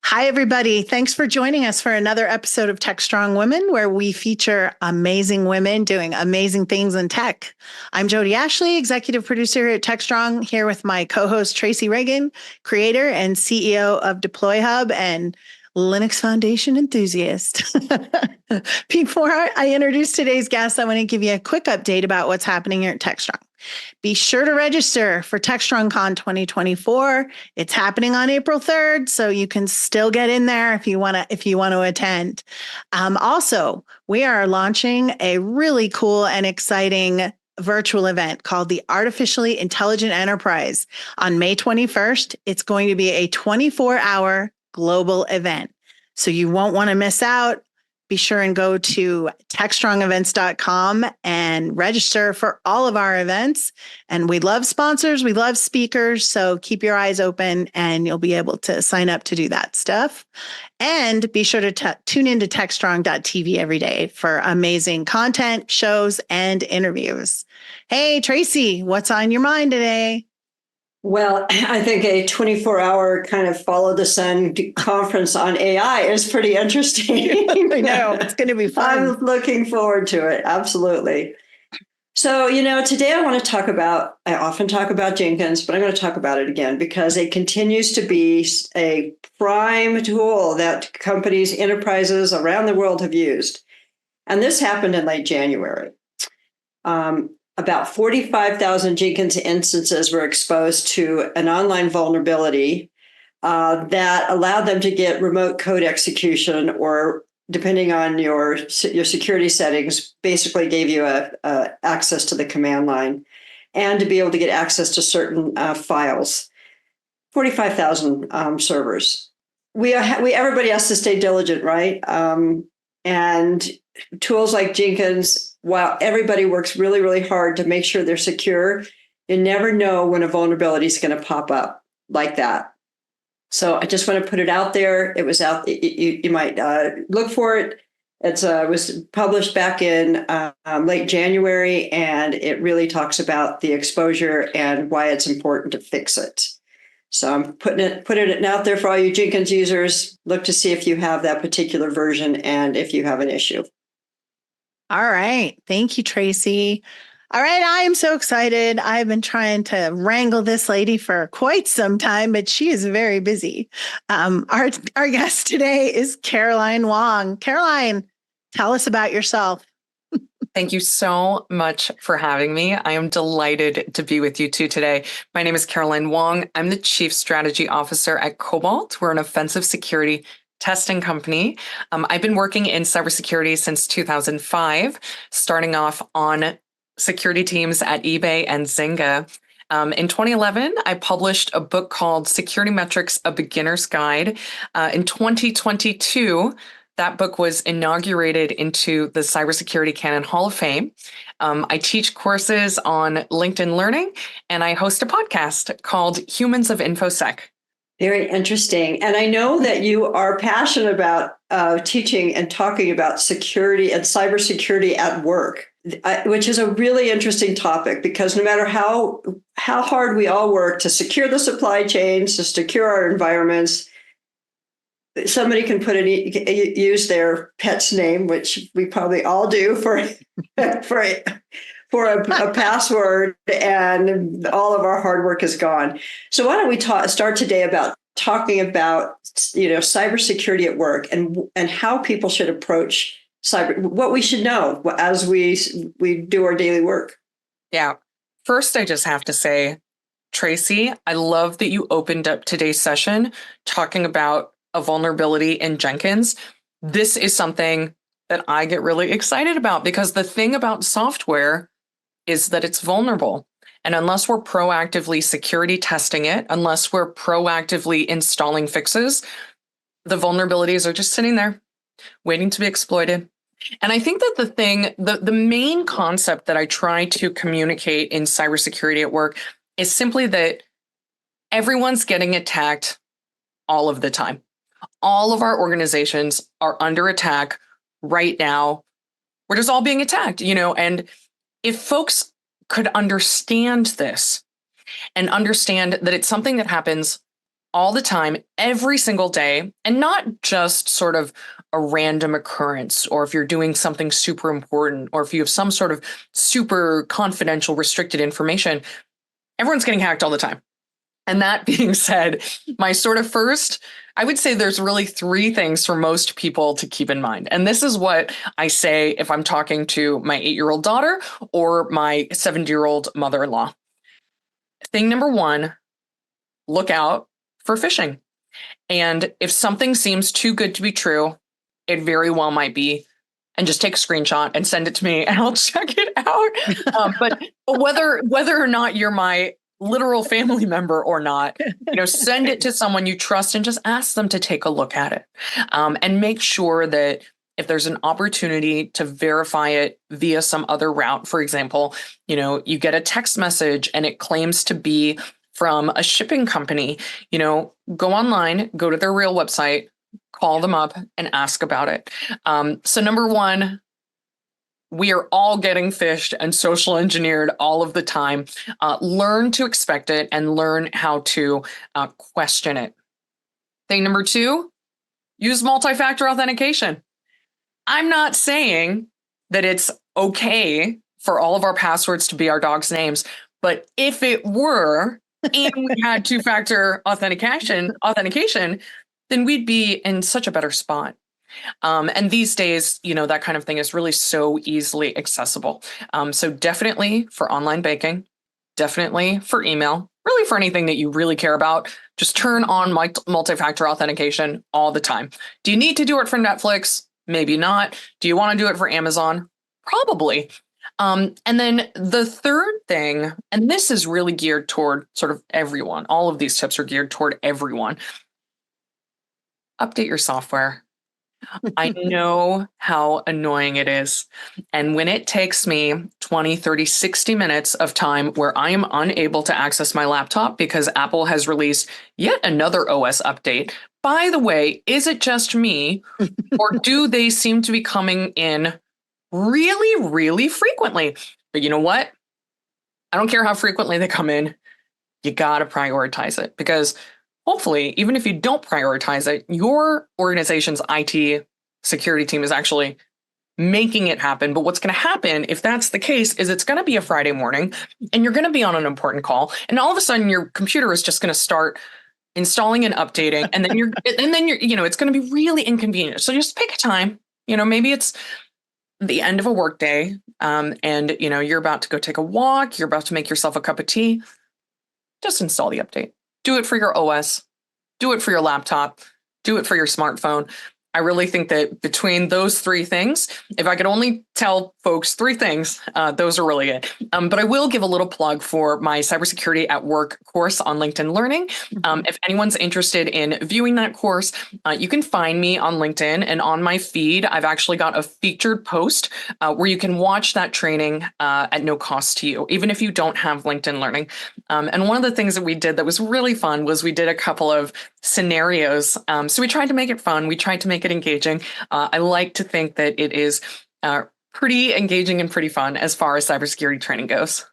Hi, everybody. Thanks for joining us for another episode of Tech.Strong.Women, where we feature amazing women doing amazing things in tech. I'm Jodi Ashley, executive producer here at Tech.Strong, here with my co-host Tracy Ragan, creator and CEO of Deploy Hub and Linux Foundation enthusiast. Before I introduce today's guest, I want to give you a quick update about what's happening here at Tech.Strong. Be sure to register for TechStrongCon 2024. It's happening on April 3rd, so you can still get in there if you want to attend. Also, we are launching a really cool and exciting virtual event called the Artificially Intelligent Enterprise on May 21st. It's going to be a 24-hour global event, so you won't want to miss out. Be sure and go to techstrongevents.com and register for all of our events. And we love sponsors. We love speakers. So keep your eyes open and you'll be able to sign up to do that stuff. And be sure to tune into techstrong.tv every day for amazing content, shows, and interviews. Hey, Tracy, what's on your mind today? Well, I think a 24-hour kind of follow the sun conference on AI is pretty interesting. I know, it's going to be fun. I'm looking forward to it. Absolutely. So, today I often talk about Jenkins, but I'm going to talk about it again because it continues to be a prime tool that companies, enterprises around the world have used. And this happened in late January. About 45,000 Jenkins instances were exposed to an online vulnerability that allowed them to get remote code execution, or depending on your security settings, basically gave you access to the command line and to be able to get access to certain files. 45,000 servers. Everybody has to stay diligent, right? And tools like Jenkins, while everybody works really, really hard to make sure they're secure, you never know when a vulnerability is going to pop up like that. So I just want to put it out there. It was out. You might look for it. It was published back in late January, and it really talks about the exposure and why it's important to fix it. So I'm putting it out there for all you Jenkins users. Look to see if you have that particular version and if you have an issue. All right. Thank you, Tracy. All right. I am so excited. I've been trying to wrangle this lady for quite some time, but she is very busy. Our guest today is Caroline Wong. Caroline, tell us about yourself. Thank you so much for having me. I am delighted to be with you two today. My name is Caroline Wong. I'm the Chief Strategy Officer at Cobalt. We're an offensive security testing company. I've been working in cybersecurity since 2005, starting off on security teams at eBay and Zynga. In 2011, I published a book called Security Metrics, A Beginner's Guide. In 2022, that book was inaugurated into the Cybersecurity Canon Hall of Fame. I teach courses on LinkedIn Learning, and I host a podcast called Humans of InfoSec. Very interesting. And I know that you are passionate about teaching and talking about security and cybersecurity at work, which is a really interesting topic, because no matter how hard we all work to secure the supply chains, to secure our environments, somebody can use their pet's name, which we probably all do for a password, and all of our hard work is gone. So why don't we start today about talking about cybersecurity at work and how people should approach cyber, what we should know as we do our daily work. Yeah. First, I just have to say, Tracy, I love that you opened up today's session talking about a vulnerability in Jenkins. This is something that I get really excited about, because the thing about software is that it's vulnerable. And unless we're proactively security testing it, unless we're proactively installing fixes, the vulnerabilities are just sitting there waiting to be exploited. And I think that the main concept that I try to communicate in cybersecurity at work is simply that everyone's getting attacked all of the time. All of our organizations are under attack right now. We're just all being attacked, and if folks could understand this and understand that it's something that happens all the time, every single day, and not just sort of a random occurrence, or if you're doing something super important, or if you have some sort of super confidential, restricted information, everyone's getting hacked all the time. And that being said, my sort of first, I would say there's really three things for most people to keep in mind. And this is what I say if I'm talking to my 8-year-old daughter or my 70-year-old mother-in-law. Thing number one, look out for phishing. And if something seems too good to be true, it very well might be. And just take a screenshot and send it to me and I'll check it out. But whether or not you're my literal family member or not, send it to someone you trust and just ask them to take a look at it. And make sure that if there's an opportunity to verify it via some other route, for example, you get a text message and it claims to be from a shipping company, go online, go to their real website, call them up and ask about it. So number one, we are all getting phished and social engineered all of the time. Learn to expect it and learn how to question it. Thing number two, use multi-factor authentication. I'm not saying that it's okay for all of our passwords to be our dog's names, but if it were, and we had two-factor authentication, then we'd be in such a better spot. And these days, that kind of thing is really so easily accessible. So definitely for online banking, definitely for email, really for anything that you really care about, just turn on multi-factor authentication all the time. Do you need to do it for Netflix? Maybe not. Do you want to do it for Amazon? Probably. And then the third thing, and this is really geared toward sort of everyone. All of these tips are geared toward everyone. Update your software. I know how annoying it is. And when it takes me 20, 30, 60 minutes of time where I am unable to access my laptop because Apple has released yet another OS update, by the way, is it just me or do they seem to be coming in really, really frequently? But you know what? I don't care how frequently they come in. You got to prioritize it because hopefully, even if you don't prioritize it, your organization's IT security team is actually making it happen. But what's going to happen if that's the case is it's going to be a Friday morning and you're going to be on an important call. And all of a sudden your computer is just going to start installing and updating. And then you're, it's going to be really inconvenient. So just pick a time, maybe it's the end of a workday. And you're about to go take a walk. You're about to make yourself a cup of tea. Just install the update. Do it for your OS, do it for your laptop, do it for your smartphone. I really think that between those three things, if I could only tell folks three things, those are really it. But I will give a little plug for my Cybersecurity at Work course on LinkedIn Learning. If anyone's interested in viewing that course, you can find me on LinkedIn and on my feed. I've actually got a featured post where you can watch that training at no cost to you, even if you don't have LinkedIn Learning. And one of the things that we did that was really fun was we did a couple of scenarios. So we tried to make it fun. We tried to make it engaging. I like to think that it is pretty engaging and pretty fun as far as cybersecurity training goes.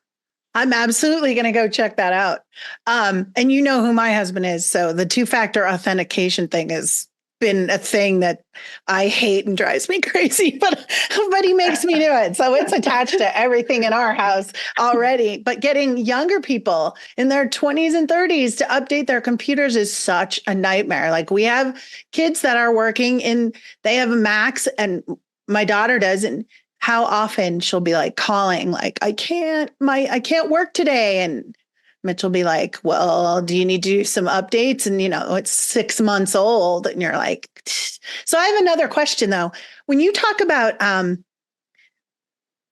I'm absolutely going to go check that out. And you know who my husband is. So the two-factor authentication thing has been a thing that I hate and drives me crazy, but he makes me do it. So it's attached to everything in our house already. But getting younger people in their 20s and 30s to update their computers is such a nightmare. Like we have kids that are working they have Macs and my daughter does. And how often she'll be like calling, like, I can't work today. And Mitch will be like, well, do you need to do some updates? And, it's 6 months old. And you're like, so I have another question, though. When you talk about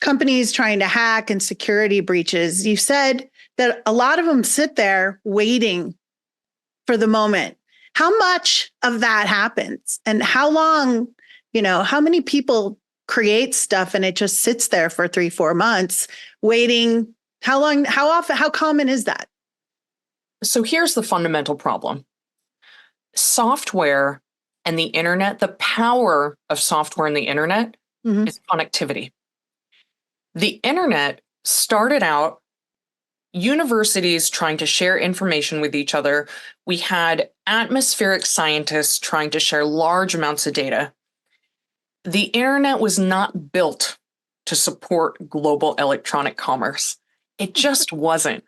companies trying to hack and security breaches, you said that a lot of them sit there waiting for the moment. How much of that happens? And how long, how many people create stuff and it just sits there for 3-4 months waiting? How long, how often, how common is that? So here's the fundamental problem. Software and the internet, the power of software and the internet is connectivity. The internet started out universities trying to share information with each other. We had atmospheric scientists trying to share large amounts of data. The internet was not built to support global electronic commerce. It just wasn't.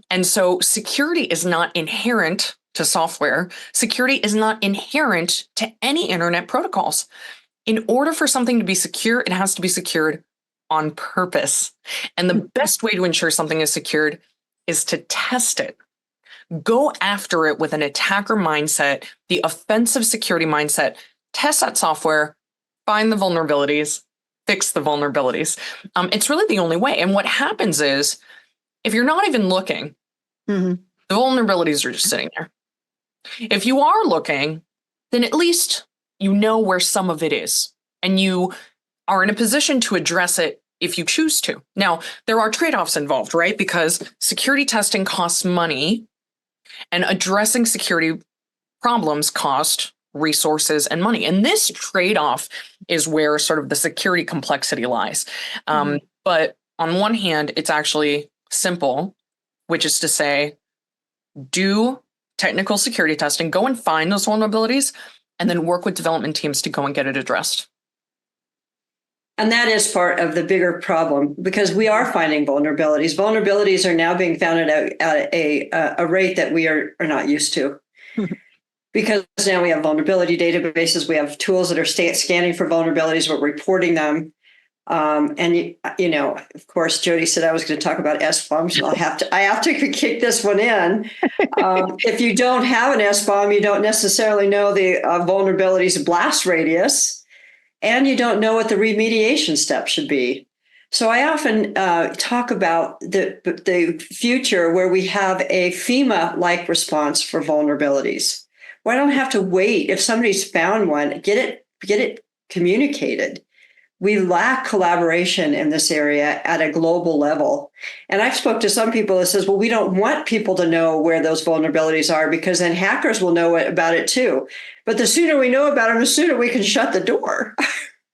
And so security is not inherent to software. Security is not inherent to any internet protocols. In order for something to be secure, it has to be secured on purpose. And the best way to ensure something is secured is to test it. Go after it with an attacker mindset, the offensive security mindset. Test that software, find the vulnerabilities, fix the vulnerabilities. It's really the only way. And what happens is, if you're not even looking, the vulnerabilities are just sitting there. If you are looking, then at least you know where some of it is, and you are in a position to address it if you choose to. Now, there are trade-offs involved, right? Because security testing costs money, and addressing security problems cost resources and money. And this trade-off is where sort of the security complexity lies. But on one hand, it's actually simple, which is to say, do technical security testing, go and find those vulnerabilities, and then work with development teams to go and get it addressed. And that is part of the bigger problem, because we are finding vulnerabilities. Vulnerabilities are now being found at a rate that we are not used to. Because now we have vulnerability databases, we have tools that are scanning for vulnerabilities, we're reporting them. And of course, Jodi said I was going to talk about SBOM, so I have to kick this one in. If you don't have an SBOM, you don't necessarily know the vulnerabilities blast radius, and you don't know what the remediation step should be. So I often talk about the future where we have a FEMA-like response for vulnerabilities. Well, I don't have to wait. If somebody's found one, get it communicated. We lack collaboration in this area at a global level. And I've spoke to some people that says, well, we don't want people to know where those vulnerabilities are, because then hackers will know about it too. But the sooner we know about them, the sooner we can shut the door.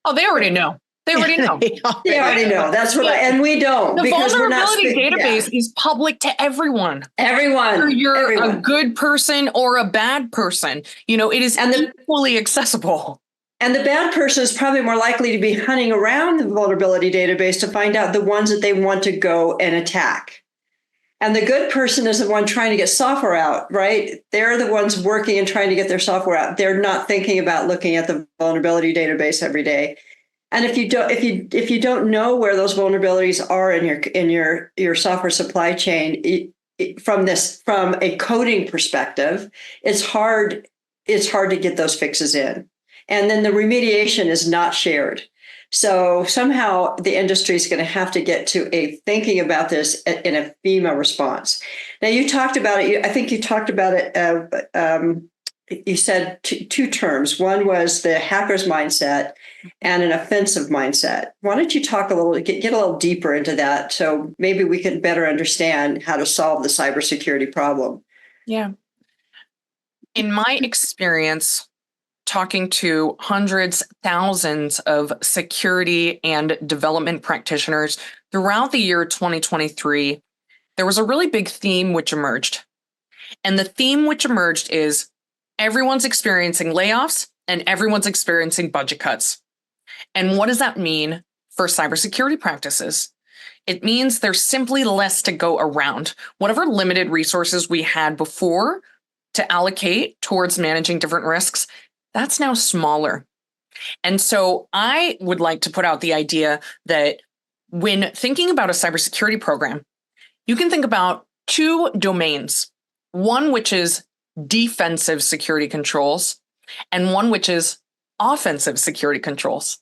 Oh, they already know. They already know. They already know. That's what and we don't. The because vulnerability database is public to everyone. Whether you're a good person or a bad person, it is equally accessible. And the bad person is probably more likely to be hunting around the vulnerability database to find out the ones that they want to go and attack. And the good person is the one trying to get software out, right? They're the ones working and trying to get their software out. They're not thinking about looking at the vulnerability database every day. And if you don't know where those vulnerabilities are in your software supply chain, from a coding perspective, it's hard to get those fixes in. And then the remediation is not shared. So somehow the industry is going to have to get to a thinking about this in a FEMA response. Now, you talked about it. I think you talked about it. You said two terms. One was the hacker's mindset and an offensive mindset. Why don't you talk get a little deeper into that, so maybe we can better understand how to solve the cybersecurity problem? Yeah. In my experience, talking to hundreds, thousands of security and development practitioners throughout the year 2023, there was a really big theme which emerged. And the theme which emerged is everyone's experiencing layoffs and everyone's experiencing budget cuts. And what does that mean for cybersecurity practices? It means there's simply less to go around. Whatever limited resources we had before to allocate towards managing different risks, that's now smaller. And so I would like to put out the idea that when thinking about a cybersecurity program, you can think about two domains, one which is defensive security controls and one which is offensive security controls.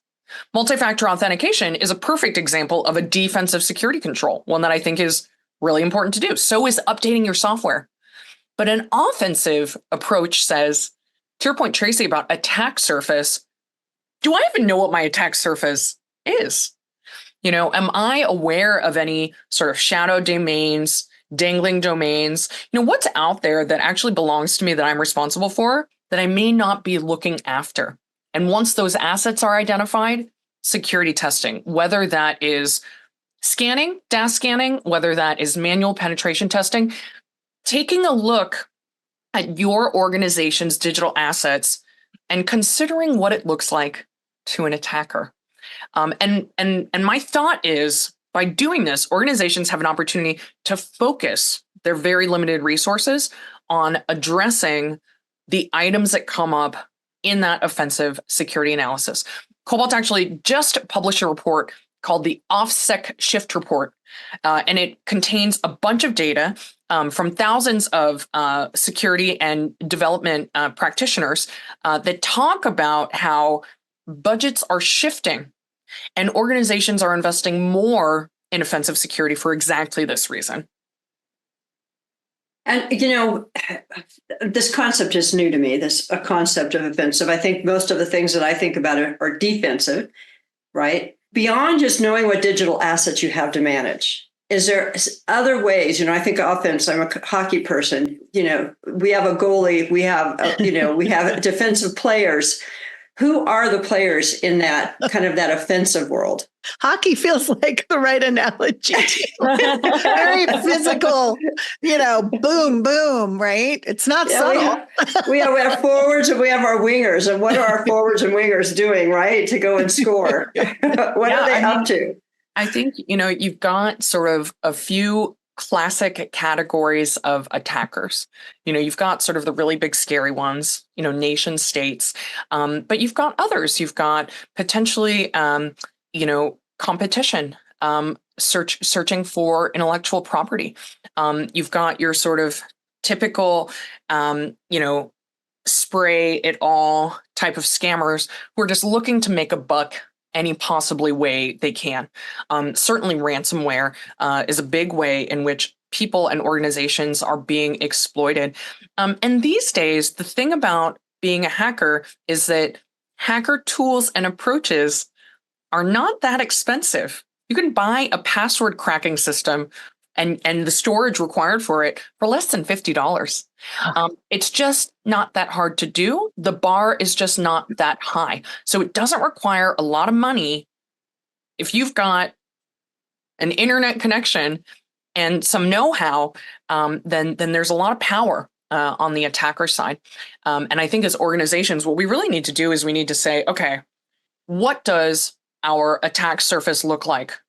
Multi-factor authentication is a perfect example of a defensive security control, one that I think is really important to do. So is updating your software. But an offensive approach says, to your point, Tracy, about attack surface, do I even know what my attack surface is? Am I aware of any sort of shadow domains, dangling domains? What's out there that actually belongs to me that I'm responsible for that I may not be looking after? And once those assets are identified, security testing, whether that is scanning, DAS scanning, whether that is manual penetration testing, taking a look at your organization's digital assets and considering what it looks like to an attacker. And my thought is, by doing this, organizations have an opportunity to focus their very limited resources on addressing the items that come up in that offensive security analysis. Cobalt actually just published a report called the OffSec Shift Report, and it contains a bunch of data from thousands of security and development practitioners that talk about how budgets are shifting and organizations are investing more in offensive security for exactly this reason. And, this concept is new to me, a concept of offensive. I think most of the things that I think about are defensive, right? Beyond just knowing what digital assets you have to manage, is there other ways? I think offense, I'm a hockey person, we have a goalie, we have defensive players. Who are the players in that kind of that offensive world? Hockey feels like the right analogy. Very physical, boom, boom, right? It's not subtle. We have forwards and we have our wingers. And what are our forwards and wingers doing, right, to go and score? What are they up to? I think, you've got sort of a few classic categories of attackers. You've got sort of the really big scary ones, nation states, but you've got others. You've got potentially, competition, searching for intellectual property. You've got your sort of typical, spray it all type of scammers who are just looking to make a buck any possibly way they can. Certainly ransomware is a big way in which people and organizations are being exploited. And these days, the thing about being a hacker is that hacker tools and approaches are not that expensive. You can buy a password cracking system and the storage required for it for less than $50. It's just not that hard to do. The bar is just not that high. So it doesn't require a lot of money. If you've got an internet connection and some know-how, then there's a lot of power on the attacker side. And I think as organizations, what we really need to do is we need to say, okay, what does our attack surface look like?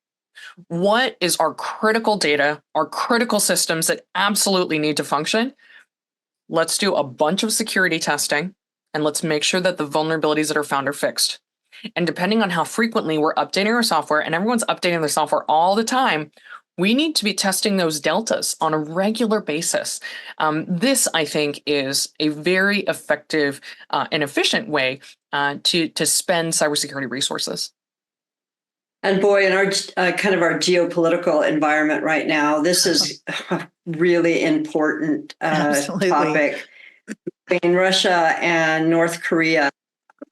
What is our critical data, our critical systems that absolutely need to function? Let's do a bunch of security testing and let's make sure that the vulnerabilities that are found are fixed. And depending on how frequently we're updating our software, and everyone's updating their software all the time, we need to be testing those deltas on a regular basis. This, I think, is a very effective and efficient way to spend cybersecurity resources. And boy, in our kind of our geopolitical environment right now, this is a really important topic. Between Russia and North Korea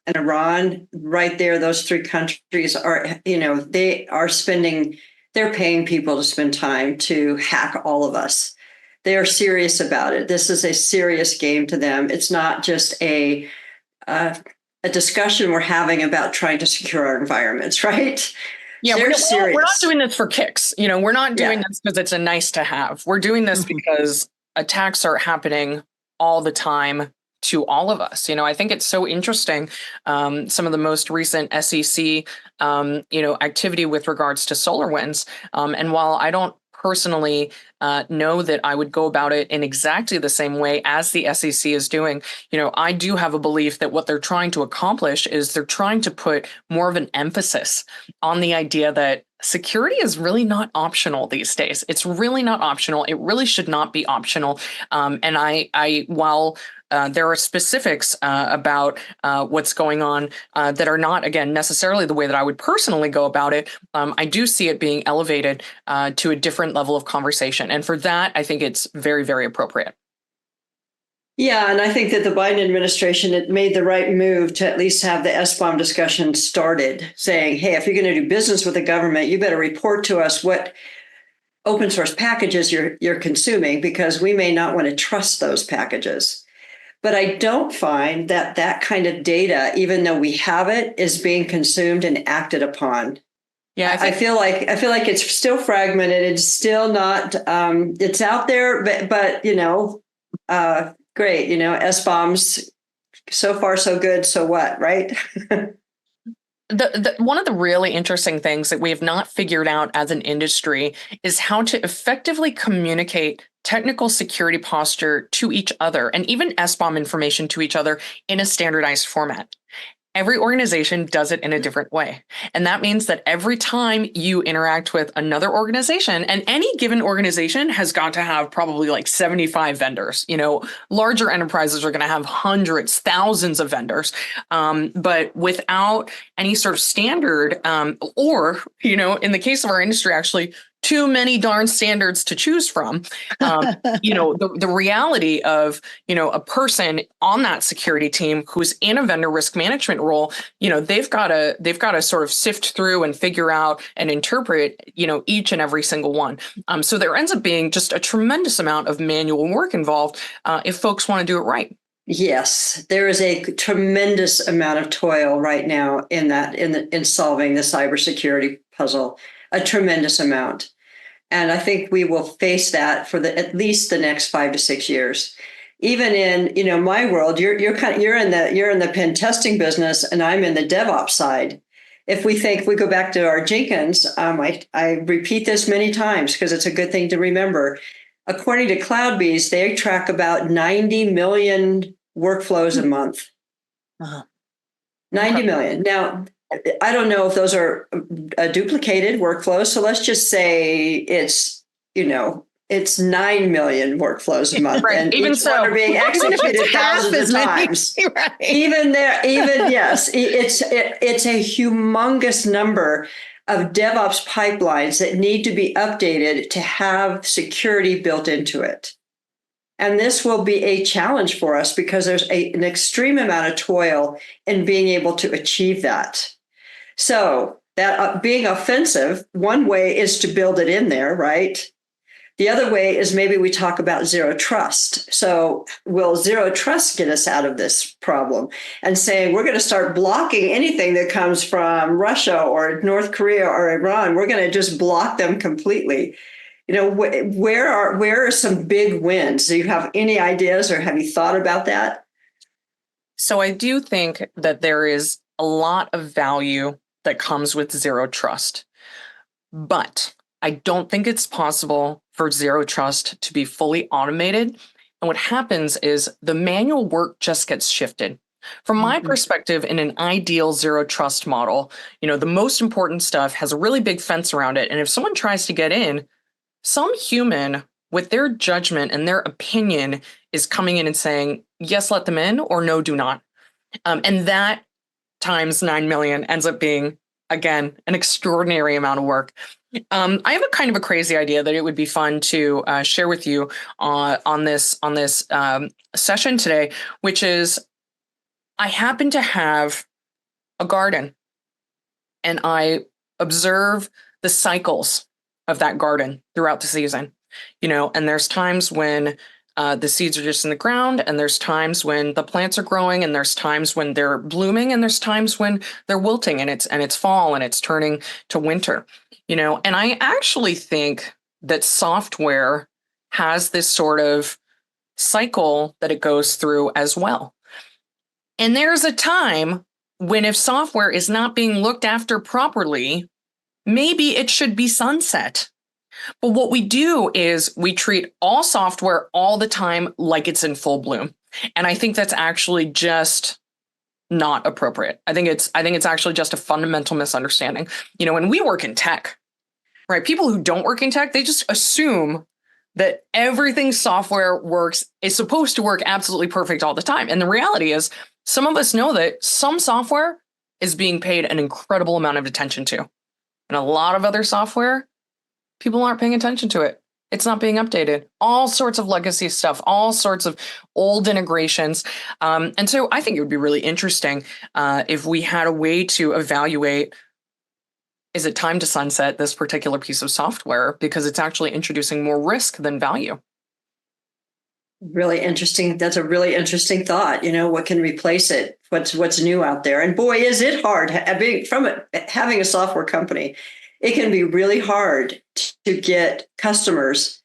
and Iran, right there, those three countries are, they're paying people to spend time to hack all of us. They are serious about it. This is a serious game to them. It's not just a discussion we're having about trying to secure our environments, right? Yeah, we're not doing this for kicks. We're not doing this because it's a nice to have. We're doing this because attacks are happening all the time to all of us. I think it's so interesting. Some of the most recent SEC, activity with regards to SolarWinds. And while I don't personally know that I would go about it in exactly the same way as the SEC is doing, I do have a belief that what they're trying to accomplish is they're trying to put more of an emphasis on the idea that security is really not optional these days. It's really not optional. It really should not be optional. And while there are specifics about what's going on that are not, again, necessarily the way that I would personally go about it, I do see it being elevated to a different level of conversation. And for that, I think it's very, very appropriate. Yeah, and I think that the Biden administration had made the right move to at least have the SBOM discussion started, saying, hey, if you're going to do business with the government, you better report to us what open source packages you're consuming, because we may not want to trust those packages. But I don't find that kind of data, even though we have it, is being consumed and acted upon Yeah, I feel like it's still fragmented. It's still not. It's out there, but great. S-bombs. So far, so good. So what? Right? one of the really interesting things that we have not figured out as an industry is how to effectively communicate technical security posture to each other and even SBOM information to each other in a standardized format. Every organization does it in a different way. And that means that every time you interact with another organization, and any given organization has got to have probably like 75 vendors, larger enterprises are going to have hundreds, thousands of vendors. But without any sort of standard, or, in the case of our industry, actually, too many darn standards to choose from. The reality of, a person on that security team who's in a vendor risk management role, they've got to sort of sift through and figure out and interpret, each and every single one. So there ends up being just a tremendous amount of manual work involved if folks want to do it right. Yes, there is a tremendous amount of toil right now in solving the cybersecurity puzzle. A tremendous amount. And I think we will face that for at least the next 5 to 6 years. Even in, my world, you're in the pen testing business, and I'm in the DevOps side. If we go back to our Jenkins, I repeat this many times because it's a good thing to remember. According to CloudBees, they track about 90 million workflows a month. 90 million. Now, I don't know if those are duplicated workflows. So let's just say it's 9 million workflows a month, right. and even each so, one are being executed thousands of times. Right. Yes, it's a humongous number of DevOps pipelines that need to be updated to have security built into it. And this will be a challenge for us because there's an extreme amount of toil in being able to achieve that. So that being offensive, one way is to build it in there, right? The other way is maybe we talk about zero trust. So will zero trust get us out of this problem? And saying we're going to start blocking anything that comes from Russia or North Korea or Iran. We're going to just block them completely. Where are some big wins? Do you have any ideas, or have you thought about that? So I do think that there is a lot of value that comes with zero trust, but I don't think it's possible for zero trust to be fully automated. And what happens is the manual work just gets shifted. From my perspective, in an ideal zero trust model, the most important stuff has a really big fence around it. And if someone tries to get in, some human with their judgment and their opinion is coming in and saying, yes, let them in, or no, do not. And that times 9 million ends up being, again, an extraordinary amount of work. I have a kind of a crazy idea that it would be fun to share with you on this session today, which is I happen to have a garden, and I observe the cycles of that garden throughout the season, and there's times when the seeds are just in the ground, and there's times when the plants are growing, and there's times when they're blooming, and there's times when they're wilting, and it's fall and it's turning to winter, and I actually think that software has this sort of cycle that it goes through as well. And there's a time when if software is not being looked after properly, maybe it should be sunset. But what we do is we treat all software all the time like it's in full bloom. And I think that's actually just not appropriate. I think it's actually just a fundamental misunderstanding. When we work in tech, right? People who don't work in tech, they just assume that everything software is supposed to work absolutely perfect all the time. And the reality is, some of us know that some software is being paid an incredible amount of attention to. And a lot of other software, people aren't paying attention to it. It's not being updated. All sorts of legacy stuff, all sorts of old integrations. And so I think it would be really interesting if we had a way to evaluate, is it time to sunset this particular piece of software because it's actually introducing more risk than value? Really interesting. That's a really interesting thought. What can replace it? What's new out there? And boy, is it hard. Having a software company, it can be really hard to get customers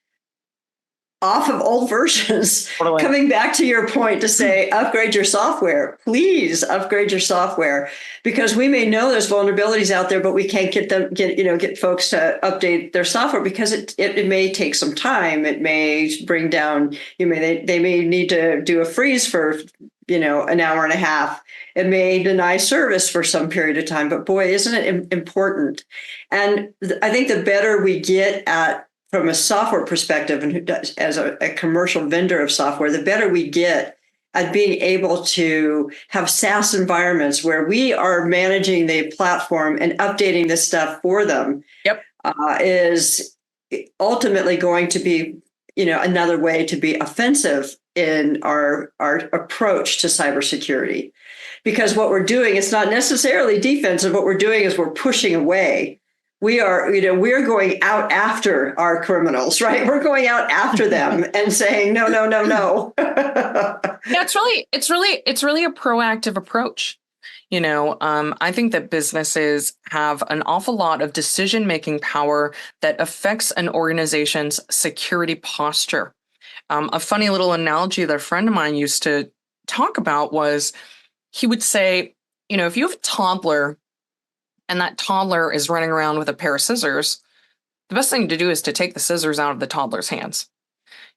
off of old versions. Totally. Coming back to your point to say, upgrade your software, please upgrade your software, because we may know there's vulnerabilities out there, but we can't get folks to update their software because it may take some time. It may bring down, they may need to do a freeze for, an hour and a half. It may deny service for some period of time, but boy, isn't it important? And I think the better we get at, from a software perspective, and who does as a commercial vendor of software, the better we get at being able to have SaaS environments where we are managing the platform and updating this stuff for them. Yep. Is ultimately going to be, another way to be offensive in our approach to cybersecurity. Because what we're doing, it's not necessarily defensive. What we're doing is we're pushing away. We're going out after our criminals, right? We're going out after them and saying, no. Yeah, it's really a proactive approach. I think that businesses have an awful lot of decision-making power that affects an organization's security posture. A funny little analogy that a friend of mine used to talk about was he would say, if you have a toddler and that toddler is running around with a pair of scissors, the best thing to do is to take the scissors out of the toddler's hands.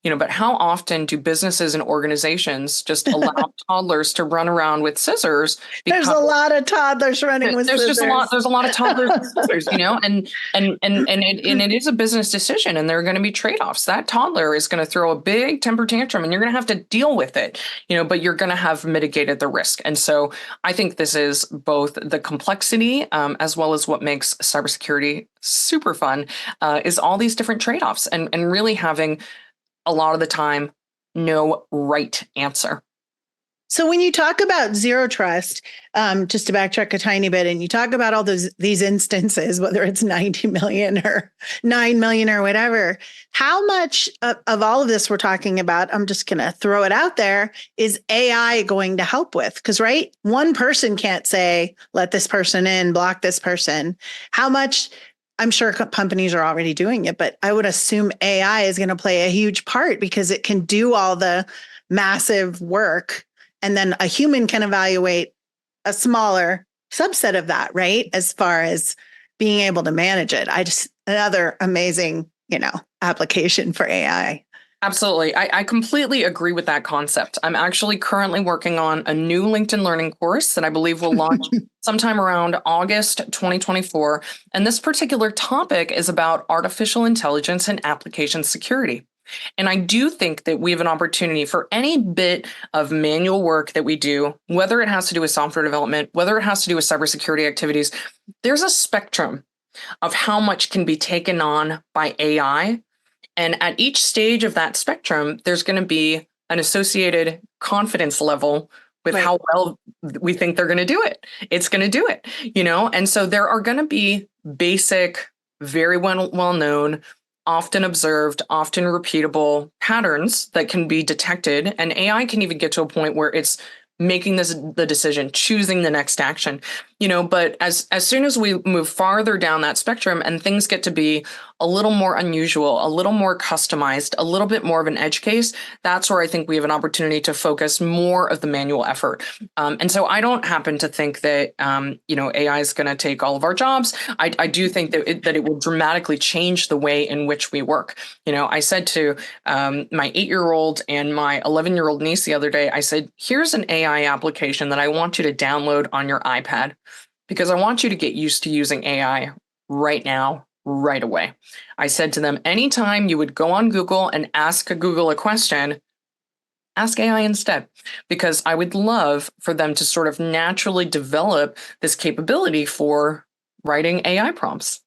But how often do businesses and organizations just allow toddlers to run around with scissors? There's a lot of toddlers running with scissors. There's a lot of toddlers with scissors, and it is a business decision, and there are going to be trade-offs. That toddler is going to throw a big temper tantrum, and you're going to have to deal with it, but you're going to have mitigated the risk. And so I think this is both the complexity as well as what makes cybersecurity super fun is all these different trade-offs and really having a lot of the time, no right answer. So when you talk about zero trust, just to backtrack a tiny bit, and you talk about all these instances, whether it's 90 million or 9 million or whatever, how much of all of this we're talking about, I'm just going to throw it out there, is AI going to help with? Because, right, one person can't say, let this person in, block this person. How much... I'm sure companies are already doing it, but I would assume AI is going to play a huge part because it can do all the massive work. And then a human can evaluate a smaller subset of that, right? As far as being able to manage it. Another amazing, application for AI. Absolutely. I completely agree with that concept. I'm actually currently working on a new LinkedIn Learning course that I believe will launch sometime around August 2024. And this particular topic is about artificial intelligence and application security. And I do think that we have an opportunity for any bit of manual work that we do, whether it has to do with software development, whether it has to do with cybersecurity activities, there's a spectrum of how much can be taken on by AI. And at each stage of that spectrum, there's going to be an associated confidence level with right. how well we think they're going to do it. It's going to do it, And so there are going to be basic, very well known, often observed, often repeatable patterns that can be detected. And AI can even get to a point where it's making the decision, choosing the next action, but as soon as we move farther down that spectrum and things get to be a little more unusual, a little more customized, a little bit more of an edge case, that's where I think we have an opportunity to focus more of the manual effort. And so I don't happen to think that, AI is going to take all of our jobs. I do think that it will dramatically change the way in which we work. I said to my 8-year-old and my 11-year-old niece the other day, I said, here's an AI application that I want you to download on your iPad because I want you to get used to using AI right now, right away. I said to them, anytime you would go on Google and ask Google a question, ask AI instead, because I would love for them to sort of naturally develop this capability for writing AI prompts.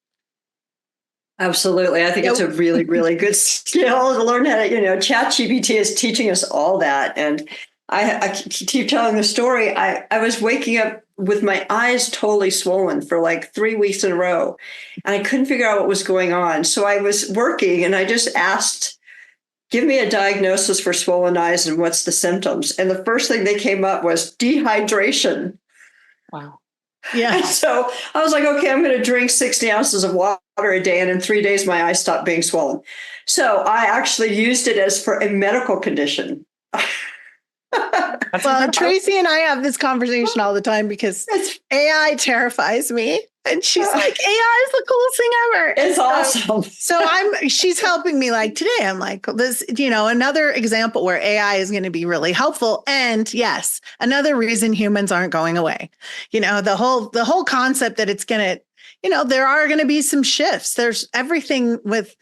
Absolutely. I think it's a really, really good skill to learn how to, ChatGPT is teaching us all that. And I keep telling the story. I was waking up with my eyes totally swollen for like 3 weeks in a row, and I couldn't figure out what was going on. So I was working and I just asked, give me a diagnosis for swollen eyes and what's the symptoms? And the first thing that came up was dehydration. Wow. Yeah. And so I was like, okay, I'm going to drink 60 ounces of water water a day, and in 3 days, my eyes stopped being swollen. So I actually used it as for a medical condition. Well, Tracy and I have this conversation all the time because It's, AI terrifies me. And she's like, AI is the coolest thing ever. it's awesome. So she's helping me like today. I'm like, this, another example where AI is going to be really helpful. And yes, another reason humans aren't going away. The whole concept that it's going to, there are going to be some shifts. There's everything with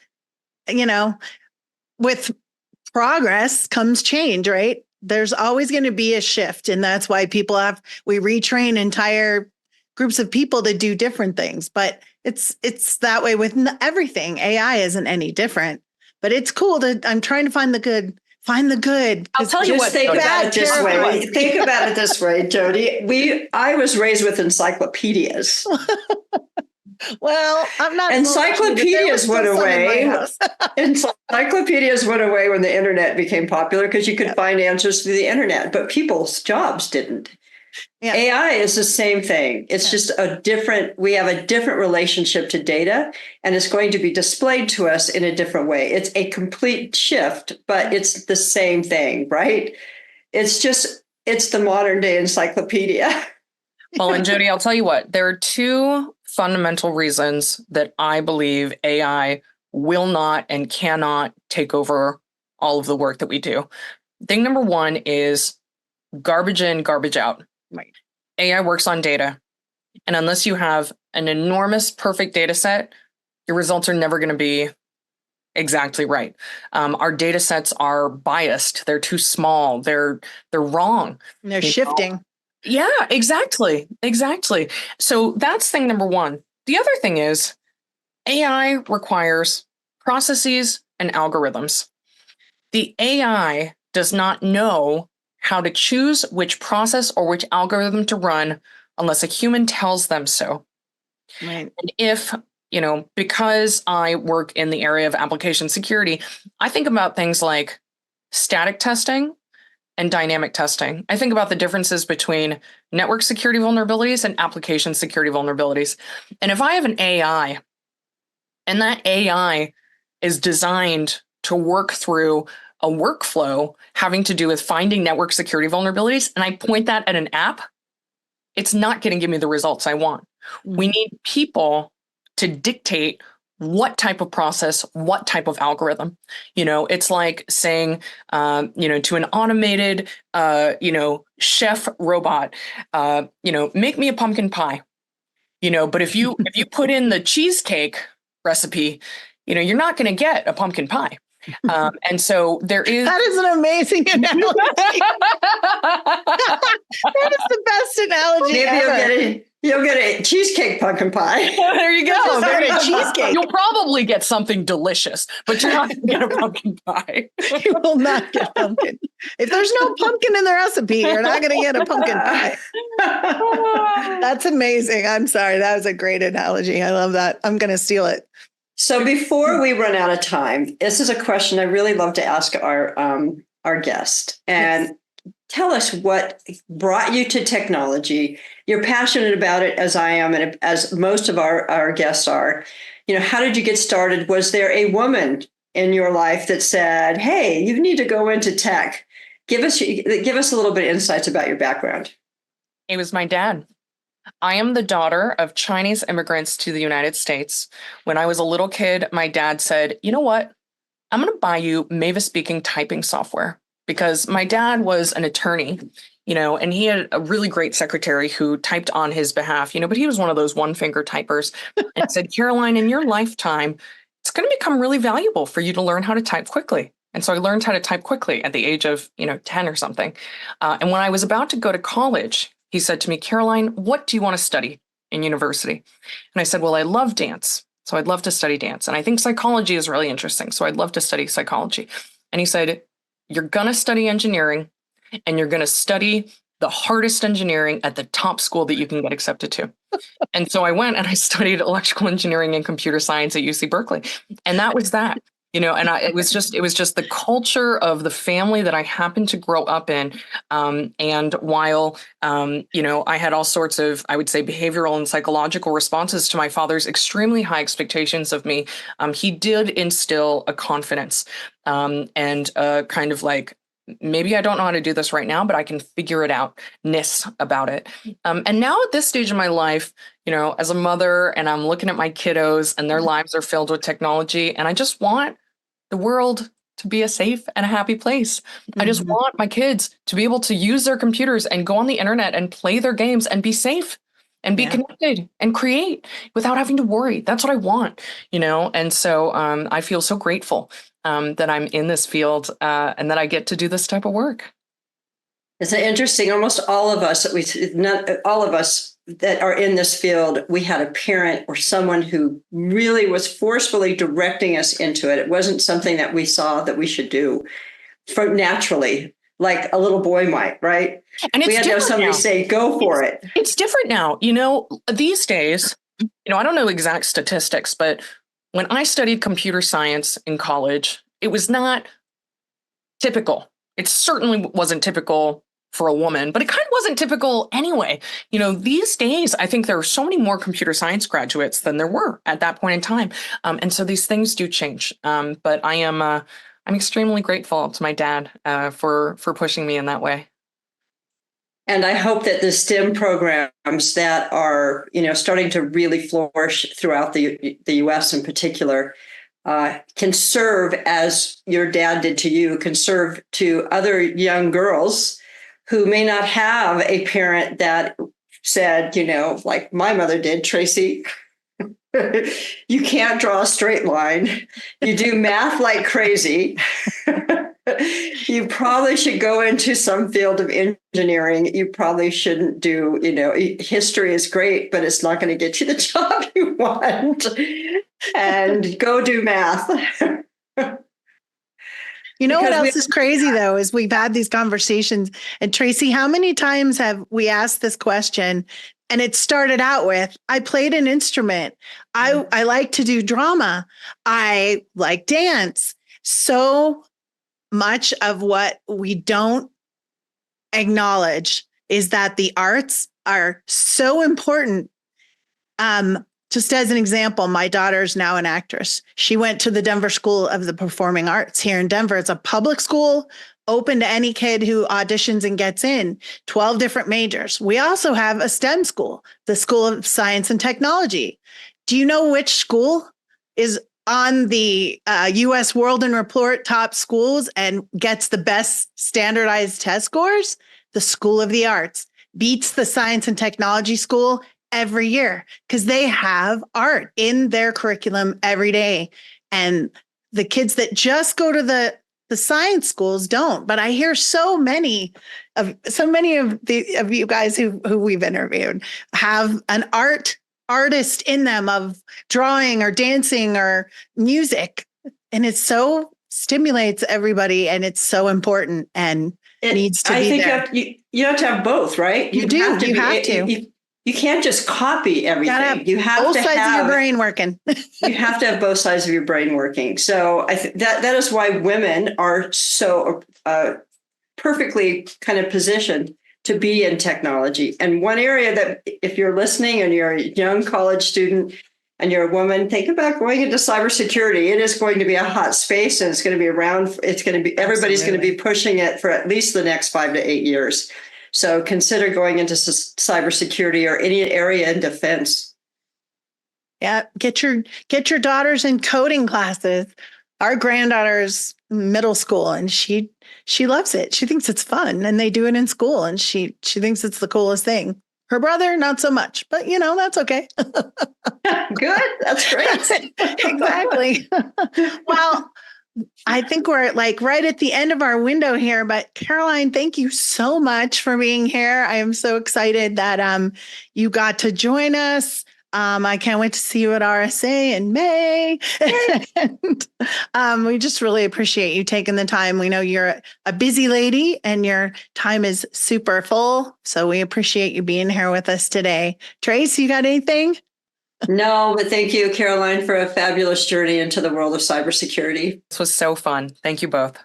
progress comes change, right? There's always going to be a shift. And that's why we retrain entire groups of people to do different things. But it's that way with everything. AI isn't any different, but it's cool I'm trying to find the good. I'll tell you what, think about it this way. Think about it this way, Jodi. I was raised with encyclopedias. Well, I'm not. Encyclopedias went away. Encyclopedias went away when the internet became popular because you could find answers through the internet, but people's jobs didn't. Yeah. AI is the same thing. It's just we have a different relationship to data, and it's going to be displayed to us in a different way. It's a complete shift, but it's the same thing, right? It's the modern day encyclopedia. Well, and Jodi, I'll tell you what, there are two fundamental reasons that I believe AI will not and cannot take over all of the work that we do. Thing number one is garbage in, garbage out. Right. AI works on data. And unless you have an enormous, perfect data set, your results are never going to be exactly right. Our data sets are biased. They're too small. They're wrong. And they're shifting. Yeah, exactly. So that's thing number one. The other thing is AI requires processes and algorithms. The AI does not know how to choose which process or which algorithm to run unless a human tells them so. Right. And if, because I work in the area of application security, I think about things like static testing and dynamic testing. I think about the differences between network security vulnerabilities and application security vulnerabilities. And if I have an AI and that AI is designed to work through a workflow having to do with finding network security vulnerabilities, and I point that at an app, it's not going to give me the results I want. Mm-hmm. We need people to dictate what type of process, what type of algorithm. It's like saying, to an automated, chef robot, make me a pumpkin pie. But if you put in the cheesecake recipe, you're not going to get a pumpkin pie. And so there is. That is an amazing analogy. That is the best analogy. Maybe ever. You'll get a cheesecake pumpkin pie. There you go. There you go. Cheesecake. You'll probably get something delicious, but you're not going to get a pumpkin pie. You will not get pumpkin. If there's no pumpkin in the recipe, you're not going to get a pumpkin pie. That's amazing. I'm sorry. That was a great analogy. I love that. I'm going to steal it. So before we run out of time, this is a question I really love to ask our guest. And yes. Tell us what brought you to technology. You're passionate about it as I am, and as most of our guests are. How did you get started? Was there a woman in your life that said, hey, you need to go into tech? Give us a little bit of insights about your background. It was my dad. I am the daughter of Chinese immigrants to the United States. When I was a little kid, my dad said, you know what? I'm going to buy you Mavis speaking typing software, because my dad was an attorney, and he had a really great secretary who typed on his behalf, but he was one of those one finger typers, and said, Caroline, in your lifetime, it's going to become really valuable for you to learn how to type quickly. And so I learned how to type quickly at the age of, 10 or something. And when I was about to go to college, he said to me, Caroline, what do you want to study in university? And I said, well, I love dance. So I'd love to study dance. And I think psychology is really interesting. So I'd love to study psychology. And he said, you're going to study engineering, and you're going to study the hardest engineering at the top school that you can get accepted to. And so I went and I studied electrical engineering and computer science at UC Berkeley. And that was that. it was just the culture of the family that I happened to grow up in. And while, I had all sorts of, I would say, behavioral and psychological responses to my father's extremely high expectations of me, he did instill a confidence and kind of like, maybe I don't know how to do this right now, but I can figure it out-ness about it. And now at this stage in my life, as a mother, and I'm looking at my kiddos and their lives are filled with technology, and I just want the world to be a safe and a happy place. I just want my kids to be able to use their computers and go on the internet and play their games and be safe and be connected and create without having to worry. That's what I want, And so I feel so grateful that I'm in this field and that I get to do this type of work. It's interesting. Almost all of us, all of us that are in this field, we had a parent or someone who really was forcefully directing us into it. It wasn't something that we saw that we should do for naturally, like a little boy might, right? And we had to have somebody say, go for it. It's different now. These days, I don't know exact statistics, but when I studied computer science in college, it was not typical. It certainly wasn't typical for a woman, but it kind of wasn't typical anyway. These days, I think there are so many more computer science graduates than there were at that point in time. And so these things do change. But I'm extremely grateful to my dad for pushing me in that way. And I hope that the STEM programs that are, starting to really flourish throughout the U.S. in particular can serve, as your dad did to you, can serve to other young girls who may not have a parent that said, like my mother did, Tracy, you can't draw a straight line. You do math like crazy. You probably should go into some field of engineering. You probably shouldn't do, history is great, but it's not going to get you the job you want. And go do math. What else is crazy, though, is we've had these conversations. And Tracy, how many times have we asked this question? And it started out with, I played an instrument. I like to do drama. I like dance. So much of what we don't acknowledge is that the arts are so important. Just as an example, my daughter's now an actress. She went to the Denver School of the Performing Arts here in Denver. It's a public school, open to any kid who auditions and gets in, 12 different majors. We also have a STEM school, the School of Science and Technology. Do you know which school is on the U.S. World and Report top schools and gets the best standardized test scores? The School of the Arts beats the Science and Technology School every year because they have art in their curriculum every day. And the kids that just go to the science schools don't. But I hear so many of you guys who we've interviewed have an artist in them of drawing or dancing or music. And it so stimulates everybody, and it's so important and needs to be there. You have to have both, right? You have to. You can't just copy everything. You have both to sides have of your brain working. You have to have both sides of your brain working. So that is why women are so perfectly kind of positioned to be in technology. And one area that, if you're listening and you're a young college student and you're a woman, think about going into cybersecurity. It is going to be a hot space, and it's going to be around. It's going to be, everybody's going to be pushing it for at least the next 5 to 8 years. So consider going into cybersecurity or any area in defense. Yeah, get your daughters in coding classes. Our granddaughter's middle school, and she loves it. She thinks it's fun, and they do it in school, and she thinks it's the coolest thing. Her brother, not so much, but that's okay. Good, that's great. Exactly. Well, I think we're right at the end of our window here, but Caroline, thank you so much for being here. I am so excited that you got to join us. I can't wait to see you at RSA in May. And, we just really appreciate you taking the time. We know you're a busy lady and your time is super full. So we appreciate you being here with us today. Trace, you got anything? No, but thank you, Caroline, for a fabulous journey into the world of cybersecurity. This was so fun. Thank you both.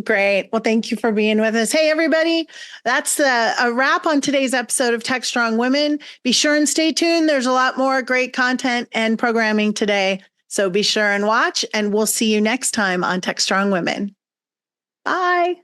Great. Well, thank you for being with us. Hey, everybody. That's a wrap on today's episode of Tech Strong Women. Be sure and stay tuned. There's a lot more great content and programming today. So be sure and watch, and we'll see you next time on Tech Strong Women. Bye.